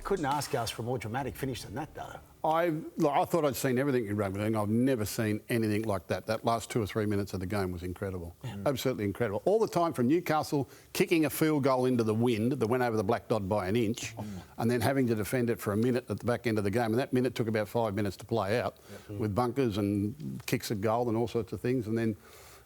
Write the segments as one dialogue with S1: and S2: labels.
S1: couldn't ask us for a more dramatic finish than that, though.
S2: I thought I'd seen everything in rugby league. I've never seen anything like that. That last 2 or 3 minutes of the game was incredible. Absolutely incredible. All the time from Newcastle kicking a field goal into the wind that went over the black dot by an inch and then having to defend it for a minute at the back end of the game. And that minute took about 5 minutes to play out with bunkers and kicks at goal and all sorts of things. And then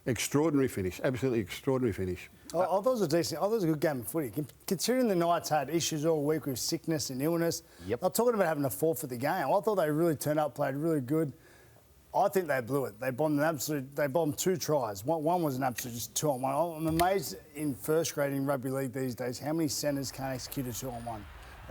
S2: extraordinary finish, absolutely extraordinary finish.
S3: I thought it was a decent, I thought it was a good game of footy. Considering the Knights had issues all week with sickness and illness, they're talking about having to forfeit the game. I thought they really turned up, played really good. I think they blew it. They bombed 2 tries. One was an absolute just 2-on-1. I'm amazed in first grade in rugby league these days how many centres can't execute a 2-on-1.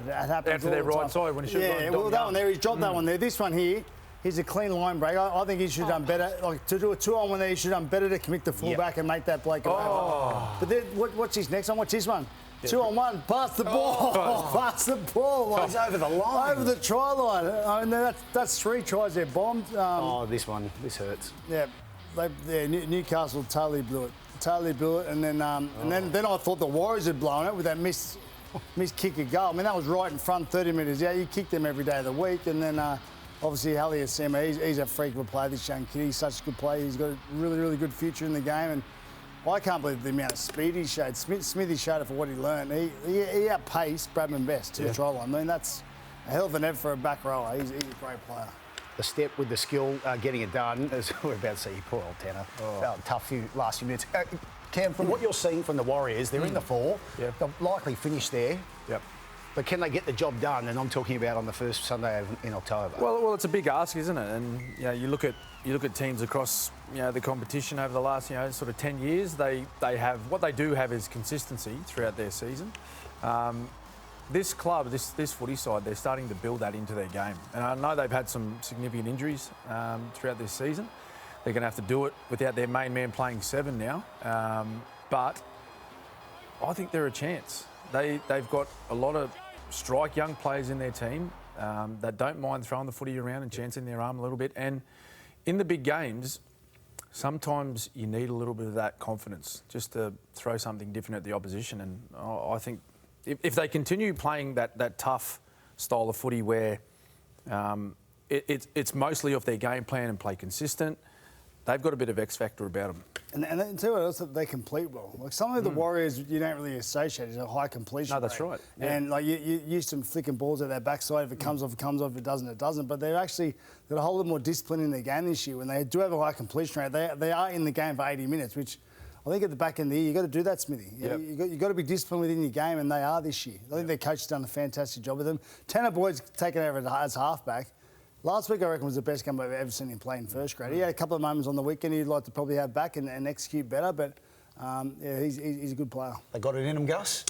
S3: It happens
S4: after their right side when he should have
S3: well, that one there, he's dropped that one there. This one here, he's a clean line break. I think he should have done better. Like, to do a 2-on-1 there, he should have done better to commit the fullback and make that bloke go. But then, what's his next one? What's this one? 2-on-1. Pass the ball. Pass the ball.
S1: Like, over the line.
S3: Over the try line. I mean, that's 3 tries they're bombed.
S1: This one. This hurts.
S3: Yeah. Newcastle totally blew it. Totally blew it. And then then I thought the Warriors had blown it with that missed kick of goal. I mean, that was right in front, 30 metres out. You kick them every day of the week. And then... obviously, Hallie Assema, he's a freak of a player, this young kid. He's such a good player. He's got a really, really good future in the game. And I can't believe the amount of speed he showed. Smithy showed it for what he learned. He outpaced Bradman Best to the try line. I mean, that's a hell of an effort for a back rower. He's a great player.
S1: The step with the skill, getting it done, as we're about to see, poor old Tanner. Tough last few minutes. Cam, from what you're seeing from the Warriors, they're in the 4. They'll likely finish there. But can they get the job done? And I'm talking about on the first Sunday in October.
S4: Well, it's a big ask, isn't it? And you look at teams across the competition over the last sort of 10 years. They have what they do have is consistency throughout their season. This club, this footy side, they're starting to build that into their game. And I know they've had some significant injuries throughout this season. They're going to have to do it without their main man playing 7 now. But I think they're a chance. They've got a lot of strike young players in their team that don't mind throwing the footy around and chancing their arm a little bit. And in the big games, sometimes you need a little bit of that confidence just to throw something different at the opposition. And I think if they continue playing that tough style of footy where it's mostly off their game plan and play consistent, they've got a bit of X factor about them.
S3: And then too, what else they complete well. Like some of the Warriors, you don't really associate as a high completion.
S4: No, that's right. Yeah.
S3: And like you used to flicking balls at their backside. If it comes off, it comes off. If it doesn't, it doesn't. But they're actually got a whole lot more discipline in their game this year. When they do have a high completion rate, they are in the game for 80 minutes, which I think at the back end of the year you've got to do that, Smithy. You've got to be disciplined within your game, and they are this year. I think their coach has done a fantastic job with them. Tanner Boyd's taken over as halfback. Last week, I reckon, was the best game I've ever seen him play in first grade. He had a couple of moments on the weekend he'd like to probably have back and execute better, but he's a good player.
S1: They got it in them, Gus?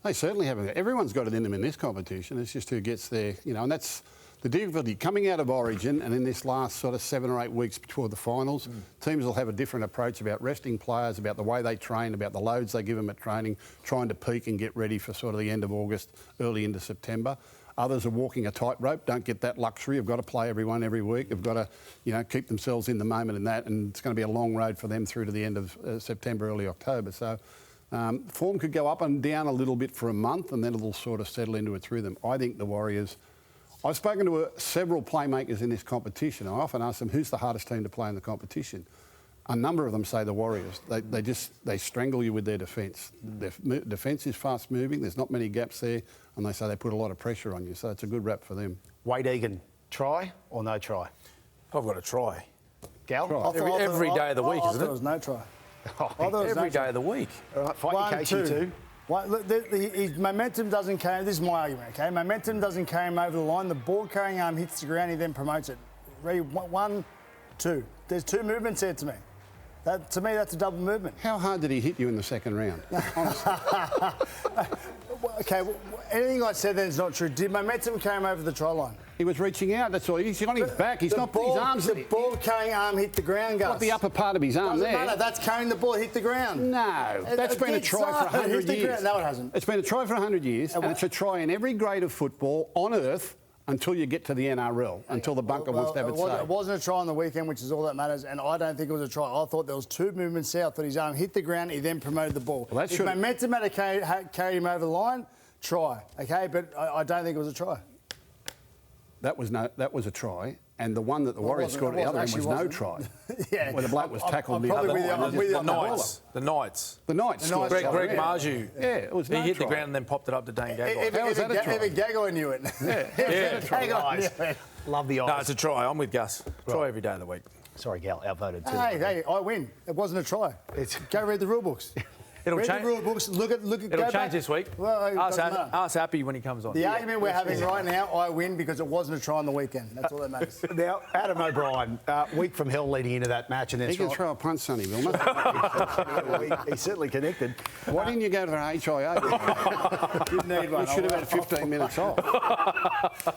S2: They certainly have. Everyone's got it in them in this competition. It's just who gets there, and that's the difficulty. Coming out of Origin and in this last sort of 7 or 8 weeks before the finals, teams will have a different approach about resting players, about the way they train, about the loads they give them at training, trying to peak and get ready for sort of the end of August, early into September. Others are walking a tightrope, don't get that luxury. Have got to play everyone every week. Have got to, keep themselves in the moment in that, and it's going to be a long road for them through to the end of September, early October. So form could go up and down a little bit for a month, and then it'll sort of settle into it through them. I think the Warriors... I've spoken to several playmakers in this competition. I often ask them, who's the hardest team to play in the competition? A number of them say the Warriors. They strangle you with their defence. Their defence is fast moving. There's not many gaps there, and they say they put a lot of pressure on you. So it's a good rap for them.
S1: Wade Egan, try or no try?
S4: I've got to try.
S1: Gal?
S4: Every day of the week, isn't it?
S3: It was no try.
S4: Every day of the week.
S1: All right, fight your case, you two.
S3: His momentum doesn't carry. This is my argument, okay? Momentum doesn't carry him over the line. The ball carrying arm hits the ground. He then promotes it. Ready? 1, 2. There's 2 movements there to me. To me, that's a double movement.
S2: How hard did he hit you in the second round?
S3: Okay, anything I said then is not true. Did momentum carry him over the try line?
S2: He was reaching out, that's all. He's on his back. He's not put his arms...
S3: The ball carrying arm hit the ground, Gus.
S2: Not the upper part of his arm there.
S3: Doesn't matter. That's carrying the ball hit the ground.
S2: No, that's been a try for 100 years.
S3: No, it hasn't.
S2: It's been a try for 100 years, and it's a try in every grade of football on earth until you get to the NRL, until the bunker wants to have it saved.
S3: It wasn't a try on the weekend, which is all that matters, and I don't think it was a try. I thought there was 2 movements there. I thought his arm hit the ground, he then promoted the ball.
S2: Well,
S3: if momentum had carried him over the line, try, okay? But I don't think it was a try.
S2: That was a try, and the one that the Warriors scored at the other end was no try.
S3: Yeah.
S2: Where the bloke was tackled.
S3: I'm probably with you on
S4: The Knights.
S2: The Knights.
S4: Greg Marju.
S2: Yeah, it was no
S4: He hit
S2: try.
S4: the ground and then popped it up to Dane Gagai.
S2: How was that a try?
S3: Even Gagai knew it.
S4: Yeah.
S3: Gagai.
S1: Love the eyes.
S4: No, it's a try. I'm with Gus. Try every day of the week.
S1: Sorry, Gal, outvoted too.
S3: Hey, I win. It wasn't a try. Go read the rule books.
S4: It'll
S3: read
S4: change.
S3: the rule books. Look at.
S4: It'll change this week.
S3: Well,
S4: Ask Happy when he comes on.
S3: The argument we're having right now, I win because it wasn't a try on the weekend. That's all that matters.
S1: Now, Adam O'Brien, week from hell leading into that match, and then
S2: He can throw a punch, Sonny Wilmer.
S1: he's certainly connected.
S2: Why didn't you go to the HIA?
S3: Didn't need one.
S2: We should have had 15 minutes off.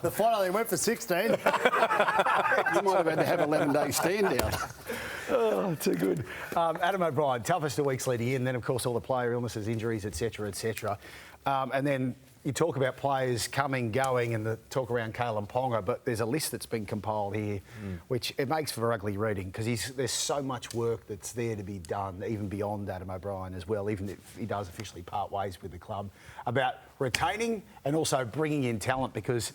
S3: The final they went for 16.
S2: You might have had to have 11 days stand down.
S1: Oh, too good. Adam O'Brien, toughest of weeks leading in, then of course all the player illnesses, injuries, etc., etc. And then you talk about players coming, going, and the talk around Kalen Ponga, but there's a list that's been compiled here, which it makes for ugly reading because there's so much work that's there to be done, even beyond Adam O'Brien as well, even if he does officially part ways with the club, about retaining and also bringing in talent because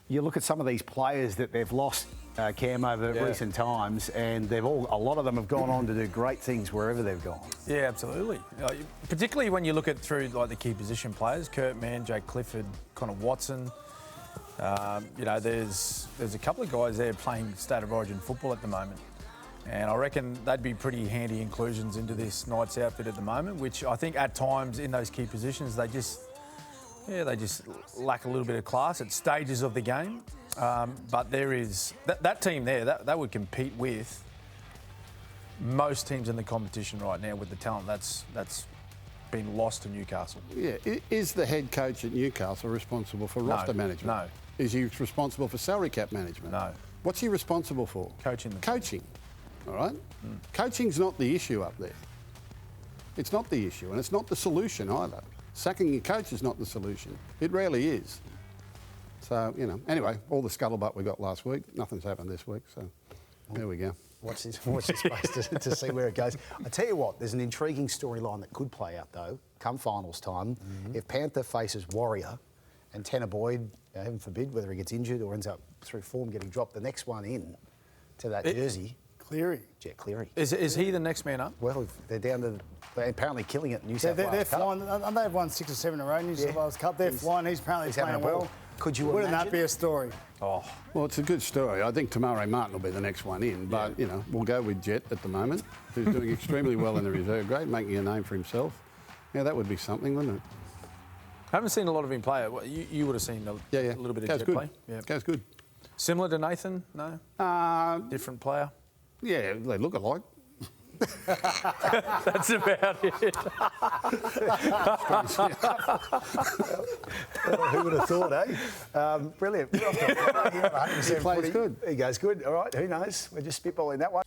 S1: you look at some of these players that they've lost, Cam, over recent times, and a lot of them have gone on to do great things wherever they've gone.
S4: Yeah, absolutely. Particularly when you look at through like the key position players, Kurt Mann, Jake Clifford, Connor Watson. There's a couple of guys there playing State of Origin football at the moment, and I reckon they'd be pretty handy inclusions into this Knights outfit at the moment. Which I think at times in those key positions they just lack a little bit of class at stages of the game. But there is that team there that would compete with most teams in the competition right now with the talent that's been lost to Newcastle.
S2: Yeah, is the head coach at Newcastle responsible for roster management?
S4: No.
S2: Is he responsible for salary cap management?
S4: No.
S2: What's he responsible for?
S4: Coaching.
S2: Coaching, all right? Coaching's not the issue up there. It's not the issue, and it's not the solution either. Sacking your coach is not the solution. It rarely is. So, anyway, all the scuttlebutt we got last week, nothing's happened this week, so there we go.
S1: Watch this space to see where it goes. I tell you what, there's an intriguing storyline that could play out, though, come finals time. If Panther faces Warrior and Tanner Boyd, heaven forbid, whether he gets injured or ends up through form getting dropped, the next one in to that jersey.
S3: Cleary.
S1: Jet Cleary.
S4: Is he the next man up?
S1: Well, they're down to... They're apparently killing it in New South Wales
S3: They're
S1: Cup.
S3: flying. And they've won 6 or 7 in a row in New South Wales Cup. They're flying. He's apparently
S1: having
S3: playing
S1: a ball.
S3: well.
S1: Could you
S3: Wouldn't
S1: imagine?
S3: that be a story?
S4: Oh,
S2: Well, it's a good story. I think Tamare Martin will be the next one in, but, we'll go with Jet at the moment, who's doing extremely well in the reserve grade, making a name for himself. Yeah, that would be something, wouldn't it?
S4: I haven't seen a lot of him play. You would have seen a little bit of Jet
S2: good.
S4: play. Yeah.
S2: Goes good.
S4: Similar to Nathan? No? Different player?
S2: Yeah, they look alike.
S4: That's about it.
S1: Who would have thought, eh? Brilliant.
S2: He plays good.
S1: He goes good. All right, who knows? We're just spitballing that one.